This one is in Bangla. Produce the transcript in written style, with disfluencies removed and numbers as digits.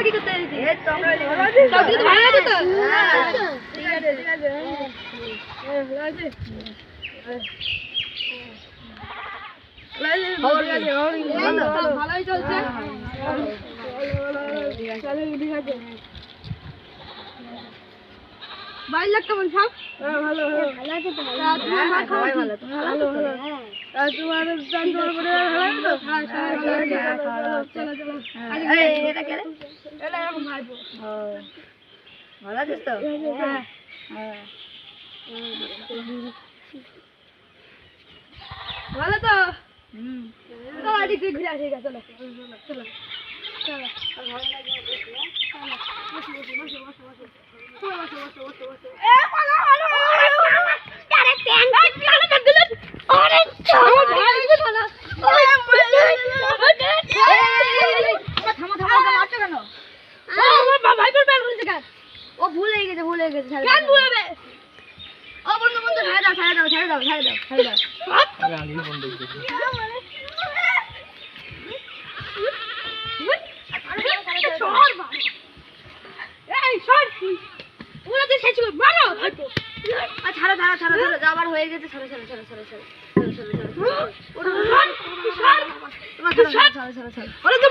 কি করতে এই তো আমরা সবজি তো ভালো আছে তো ঠিক আছে ঠিক আছে ভালো আছে ভালোই চলছে ঠিক আছে বাইরে লাগতে বল সব ভালো ভালো আছে তো তোমার মা খাওয়াই ভালো তুমি ভালো ভালো আর তোমার তোমার পরিবার ভালো আছে তো হ্যাঁ সবাই ভালো আছে চলো চলো এই এটা কে রে এটা এরকম ভাইবো ও ভালো আছিস তো হ্যাঁ হ্যাঁ ভালো তো হুম চলো এদিকে ঘুরে আসি চলো চলো চলো ও ভুলে গেছে কেন ভুলাবে ও বন্ধু বন্ধু ছেড়ে দাও ছাড়ো যাবার হয়ে গেছে ছাড়ো তোমার ছাড়ো